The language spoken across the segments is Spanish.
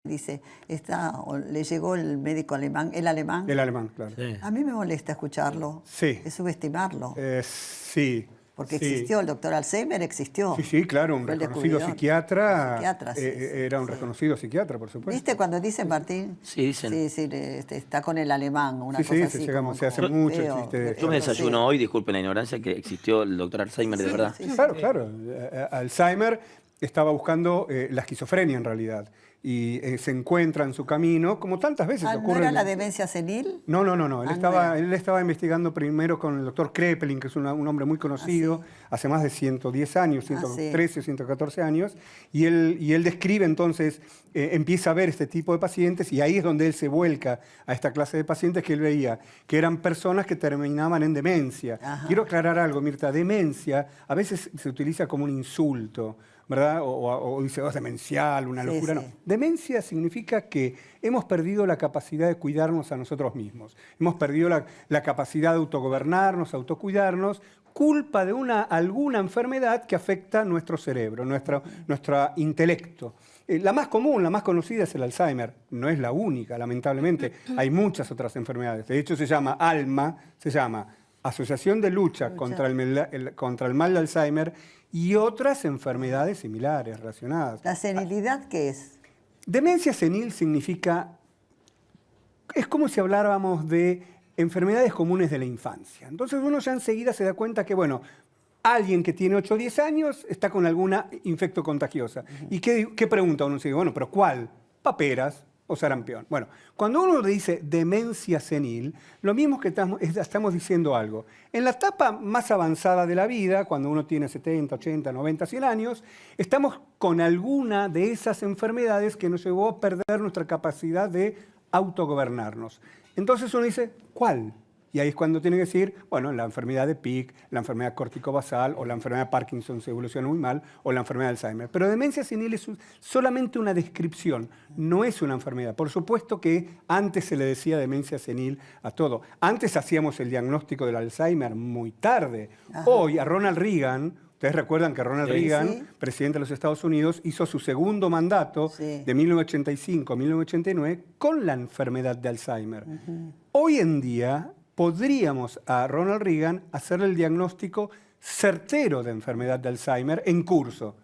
Dice, le llegó el médico alemán, el alemán. El alemán, claro. Sí. A mí me molesta escucharlo. Sí. Es subestimarlo. Sí. Porque sí. existió, el doctor Alzheimer existió. Sí, claro, un Fue el reconocido descubridor. psiquiatra. Sí, era un reconocido psiquiatra, por supuesto. ¿Viste cuando dicen, Martín? Sí, dicen. Sí, está con el alemán, una Sí, cosa sí, así. se hace mucho feo, existe. Yo me desayuno hoy, disculpen la ignorancia, que existió el doctor Alzheimer de verdad. Sí, Claro. Alzheimer estaba buscando la esquizofrenia en realidad. Y se encuentra en su camino, como tantas veces ¿No ocurre. era la demencia senil? No. Ah, Él estaba investigando primero con el doctor Kraepelin, que es un hombre muy conocido, hace más de 110 años, 113 o 114 años, y él describe entonces, empieza a ver este tipo de pacientes, y ahí es donde él se vuelca a esta clase de pacientes que él veía, que eran personas que terminaban en demencia. Ajá. Quiero aclarar algo, Mirta, demencia a veces se utiliza como un insulto, ¿verdad? O dice, oh, demencial, una locura. Sí. No. Demencia significa que hemos perdido la capacidad de cuidarnos a nosotros mismos. Hemos perdido la capacidad de autogobernarnos, autocuidarnos, culpa de alguna enfermedad que afecta nuestro cerebro, nuestro intelecto. La más común, la más conocida es el Alzheimer. No es la única, lamentablemente. Hay muchas otras enfermedades. De hecho, se llama ALMA, se llama Asociación de Lucha contra el Mal de Alzheimer, y otras enfermedades similares relacionadas. ¿La senilidad qué es? Demencia senil significa, es como si habláramos de enfermedades comunes de la infancia. Entonces uno ya enseguida se da cuenta que, bueno, alguien que tiene 8 o 10 años está con alguna infecto contagiosa. ¿Y qué pregunta uno? Sigue, bueno, ¿pero cuál? Paperas o sarampión. Bueno, cuando uno le dice demencia senil, lo mismo que estamos diciendo algo. En la etapa más avanzada de la vida, cuando uno tiene 70, 80, 90, 100 años, estamos con alguna de esas enfermedades que nos llevó a perder nuestra capacidad de autogobernarnos. Entonces uno dice, ¿cuál? Y ahí es cuando tiene que decir, bueno, la enfermedad de Pick, la enfermedad corticobasal, o la enfermedad de Parkinson se evoluciona muy mal, o la enfermedad de Alzheimer. Pero demencia senil es solamente una descripción, no es una enfermedad. Por supuesto que antes se le decía demencia senil a todo. Antes hacíamos el diagnóstico del Alzheimer muy tarde. Ajá. Hoy a Ronald Reagan, ustedes recuerdan que Ronald Reagan, presidente de los Estados Unidos, hizo su segundo mandato de 1985 a 1989 con la enfermedad de Alzheimer. Hoy en día podríamos a Ronald Reagan hacerle el diagnóstico certero de enfermedad de Alzheimer en curso.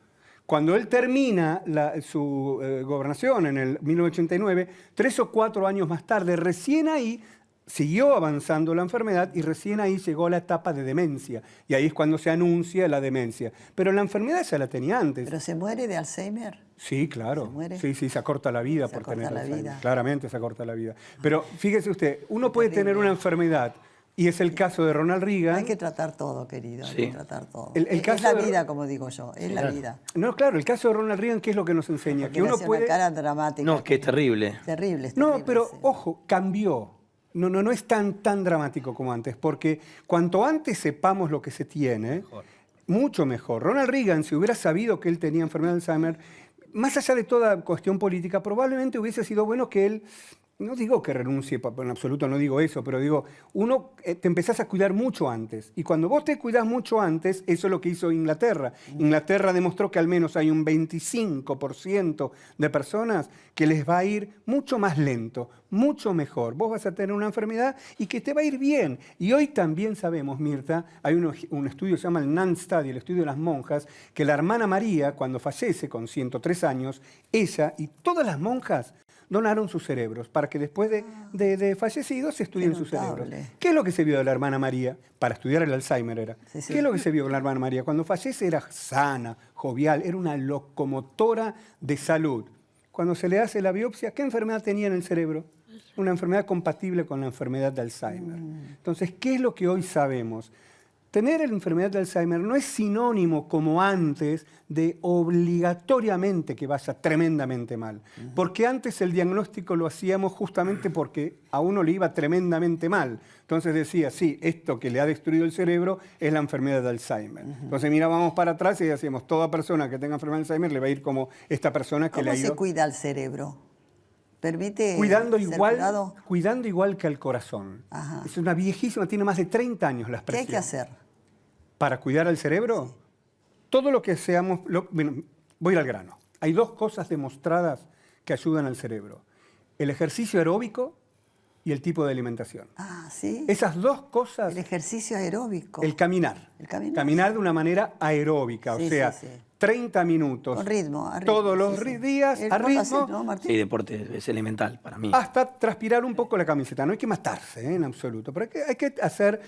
Cuando él termina su gobernación en el 1989, 3 o 4 años más tarde, recién ahí siguió avanzando la enfermedad y recién ahí llegó a la etapa de demencia. Y ahí es cuando se anuncia la demencia. Pero la enfermedad ya la tenía antes. ¿Pero se muere de Alzheimer? Sí, claro. ¿Se muere? Sí, se acorta la vida por tener Alzheimer. Claramente se acorta la vida. Pero fíjese usted, uno puede tener una enfermedad, y es el caso de Ronald Reagan. Hay que tratar todo, querido, hay que tratar todo. Es caso la vida, como digo yo, es la vida. No, claro, el caso de Ronald Reagan, ¿qué es lo que nos enseña? Porque Que uno puede... una cara dramática. No, que es terrible. Terrible, es No, terrible, pero sí. ojo, cambió. No es tan dramático como antes, porque cuanto antes sepamos lo que se tiene, mucho mejor. Ronald Reagan, si hubiera sabido que él tenía enfermedad de Alzheimer, más allá de toda cuestión política, probablemente hubiese sido bueno que él, no digo que renuncie, en absoluto no digo eso, pero digo, te empezás a cuidar mucho antes. Y cuando vos te cuidás mucho antes, eso es lo que hizo Inglaterra. Inglaterra demostró que al menos hay un 25% de personas que les va a ir mucho más lento, mucho mejor. Vos vas a tener una enfermedad y que te va a ir bien. Y hoy también sabemos, Mirta, hay un estudio que se llama el Nun Study, el estudio de las monjas, que la hermana María, cuando fallece con 103 años, ella y todas las monjas donaron sus cerebros para que después de fallecidos se estudien sus cerebros. ¿Qué es lo que se vio de la hermana María? Para estudiar el Alzheimer era. ¿Qué es lo que se vio de la hermana María? Cuando fallece era sana, jovial, era una locomotora de salud. Cuando se le hace la biopsia, ¿qué enfermedad tenía en el cerebro? Una enfermedad compatible con la enfermedad de Alzheimer. Entonces, ¿qué es lo que hoy sabemos? Tener la enfermedad de Alzheimer no es sinónimo, como antes, de obligatoriamente que vaya tremendamente mal. Porque antes el diagnóstico lo hacíamos justamente porque a uno le iba tremendamente mal. Entonces decía, sí, esto que le ha destruido el cerebro es la enfermedad de Alzheimer. Entonces mirábamos para atrás y decíamos, toda persona que tenga enfermedad de Alzheimer le va a ir como esta persona que le ha ido... ¿Cómo se cuida el cerebro? ¿Permite cuidando ser igual que al corazón. Ajá. Es una viejísima, tiene más de 30 años la expresión. ¿Qué hay que hacer? ¿Para cuidar al cerebro? Todo lo que seamos... Bueno, voy a ir al grano. Hay 2 cosas demostradas que ayudan al cerebro. El ejercicio aeróbico y el tipo de alimentación. Ah, ¿sí? Esas dos cosas, El ejercicio aeróbico. el caminar. El caminar. Caminar de una manera aeróbica, Sí, o sea, sí, sí. 30 minutos. Con ritmo, a ritmo, Todos los sí, sí. días, a Vos lo ritmo. hacés, ¿no, Martín? Sí, deporte es elemental para mí. Hasta transpirar un poco la camiseta. No hay que matarse, en absoluto. Pero hay que hacer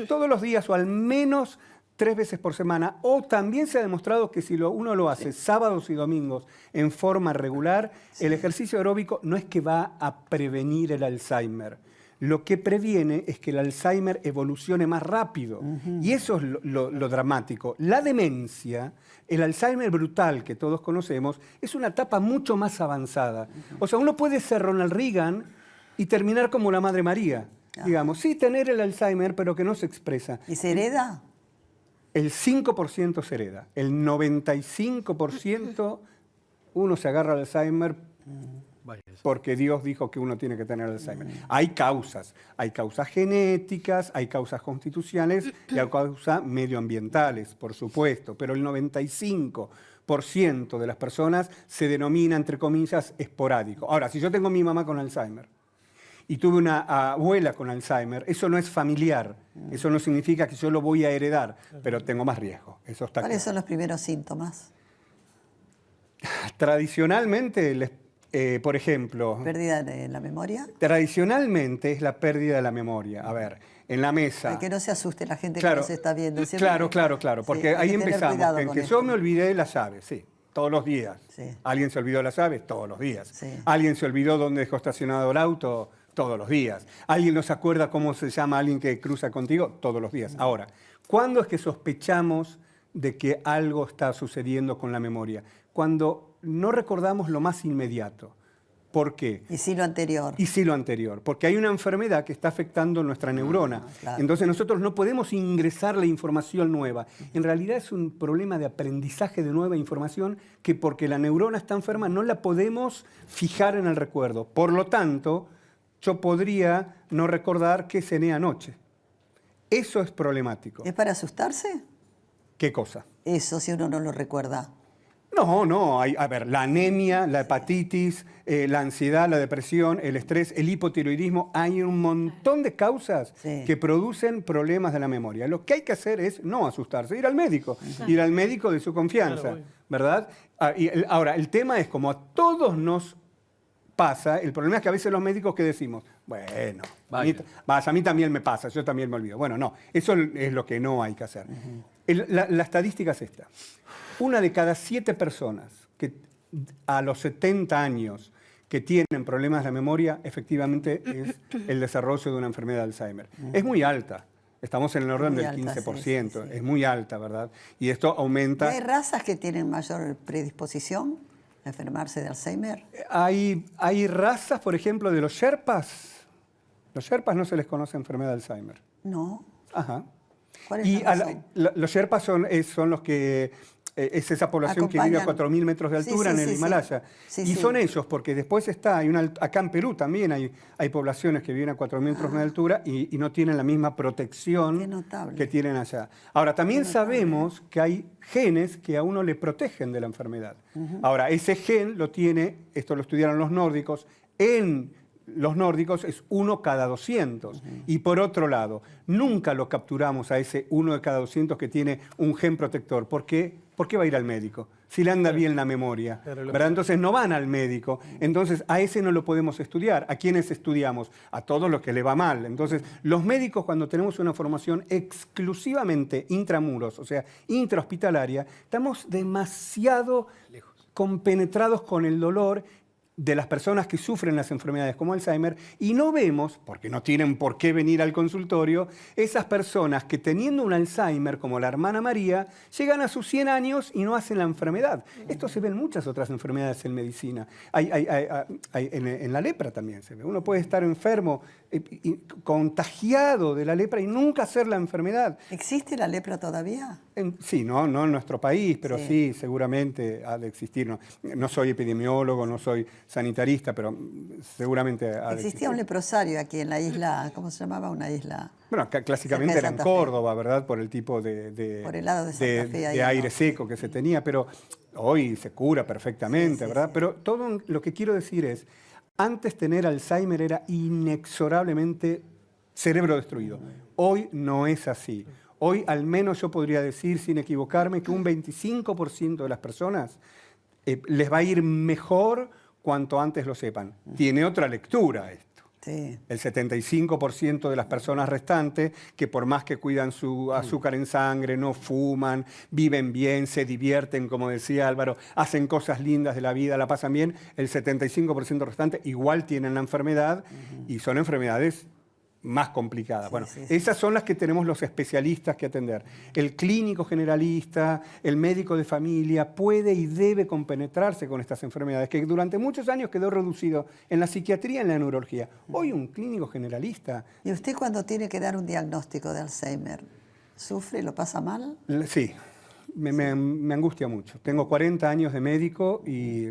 todos los días o al menos 3 veces por semana. O también se ha demostrado que si uno lo hace sábados y domingos en forma regular, el ejercicio aeróbico no es que va a prevenir el Alzheimer. Lo que previene es que el Alzheimer evolucione más rápido. Y eso es lo dramático. La demencia, el Alzheimer brutal que todos conocemos, es una etapa mucho más avanzada. O sea, uno puede ser Ronald Reagan y terminar como la Madre María. Digamos, sí, tener el Alzheimer, pero que no se expresa. ¿Y se hereda? El 5% se hereda. El 95% uno se agarra al Alzheimer porque Dios dijo que uno tiene que tener Alzheimer. Hay causas genéticas, hay causas constitucionales y hay causas medioambientales, por supuesto, pero el 95% de las personas se denomina, entre comillas, esporádico. Ahora, si yo tengo a mi mamá con Alzheimer y tuve una abuela con Alzheimer, eso no es familiar, eso no significa que yo lo voy a heredar, pero tengo más riesgo, eso está ¿Cuáles claro. son los primeros síntomas? Tradicionalmente, por ejemplo, ¿Pérdida de la memoria? tradicionalmente es la pérdida de la memoria. A ver, en la mesa. Para que no se asuste la gente Claro, que nos está viendo. Siempre claro, sí, porque hay ahí que tener empezamos. cuidado En con que esto. yo me olvidé las llaves, sí, todos los días. Sí. ¿Alguien se olvidó las llaves? Todos los días. Sí. ¿Alguien se olvidó dónde dejó estacionado el auto? Todos los días. ¿Alguien no se acuerda cómo se llama alguien que cruza contigo? Todos los días. Ahora, ¿cuándo es que sospechamos de que algo está sucediendo con la memoria? Cuando no recordamos lo más inmediato. ¿Por qué? Y sí lo anterior. Y sí lo anterior, porque hay una enfermedad que está afectando nuestra neurona. Claro. Entonces nosotros no podemos ingresar la información nueva. En realidad es un problema de aprendizaje de nueva información que porque la neurona está enferma no la podemos fijar en el recuerdo. Por lo tanto, yo podría no recordar qué cené anoche. Eso es problemático. ¿Es para asustarse? ¿Qué cosa? Eso, si uno no lo recuerda. No, a ver, la anemia, la hepatitis, la ansiedad, la depresión, el estrés, el hipotiroidismo, hay un montón de causas Sí. que producen problemas de la memoria. Lo que hay que hacer es no asustarse, ir al médico de su confianza, ¿verdad? Ahora, el tema es como a todos nos pasa, el problema es que a veces los médicos que decimos, bueno, a mí también me pasa, yo también me olvido. Bueno, no, eso es lo que no hay que hacer. La estadística es esta. 1 de cada 7 personas que a los 70 años que tienen problemas de la memoria, efectivamente es el desarrollo de una enfermedad de Alzheimer. Es muy alta. Estamos en el orden Muy del alta, 15%. sí. Es muy alta, ¿verdad? Y esto ¿Y aumenta. hay razas que tienen mayor predisposición a enfermarse de Alzheimer? Hay razas, por ejemplo, de los Sherpas. Los Sherpas no se les conoce enfermedad de Alzheimer. No. Ajá. ¿Cuál es Y la razón? los Sherpas son los que es esa población que vive a Acompañan. 4.000 metros de Sí, altura sí, en el sí, Himalaya. sí. Y Sí, son sí. ellos, porque después está, acá en Perú también hay poblaciones que viven a 4.000 metros de altura y no tienen la misma Qué protección notable. que tienen allá. Ahora, también sabemos que hay genes que a uno le protegen de la enfermedad. Ahora, ese gen lo tiene, esto lo estudiaron los nórdicos, en los nórdicos es 1 cada 200. Y por otro lado, nunca lo capturamos a ese 1 de cada 200 que tiene un gen protector. ¿Por qué? ¿Por qué va a ir al médico? Si le anda bien la memoria, ¿verdad? Entonces no van al médico. Entonces a ese no lo podemos estudiar. ¿A quiénes estudiamos? A todos los que le va mal. Entonces los médicos, cuando tenemos una formación exclusivamente intramuros, o sea, intrahospitalaria, estamos demasiado compenetrados con el dolor de las personas que sufren las enfermedades como Alzheimer y no vemos, porque no tienen por qué venir al consultorio, esas personas que teniendo un Alzheimer como la hermana María, llegan a sus 100 años y no hacen la enfermedad. Esto se ve en muchas otras enfermedades en medicina. En la lepra también se ve. Uno puede estar enfermo, contagiado de la lepra y nunca hacer la enfermedad. ¿Existe la lepra todavía? Sí, no en nuestro país, pero Sí. sí, seguramente ha de existir. No soy epidemiólogo, no soy sanitarista, pero seguramente ha de Existía existir. un leprosario aquí en la isla, ¿cómo se llamaba? Una isla. Bueno, acá clásicamente cerca era de en Santa Fe. Córdoba, ¿verdad? Por el tipo de Por el lado de Santa Fe, ahí de al aire norte. seco que se tenía, pero hoy se cura perfectamente, Sí, sí, ¿verdad? sí. Pero todo lo que quiero decir es, antes tener Alzheimer era inexorablemente cerebro destruido. Hoy no es así. Hoy al menos yo podría decir, sin equivocarme, que un 25% de las personas les va a ir mejor cuanto antes lo sepan. Tiene otra lectura esto. Sí. El 75% de las personas restantes, que por más que cuidan su azúcar en sangre, no fuman, viven bien, se divierten, como decía Álvaro, hacen cosas lindas de la vida, la pasan bien, el 75% restante igual tienen la enfermedad y son enfermedades más complicadas. Sí, Bueno, sí, sí. esas son las que tenemos los especialistas que atender. El clínico generalista, el médico de familia, puede y debe compenetrarse con estas enfermedades, que durante muchos años quedó reducido en la psiquiatría y en la neurología. Hoy un clínico generalista, ¿Y usted cuando tiene que dar un diagnóstico de Alzheimer, sufre, lo pasa mal? sí, me angustia mucho. Tengo 40 años de médico y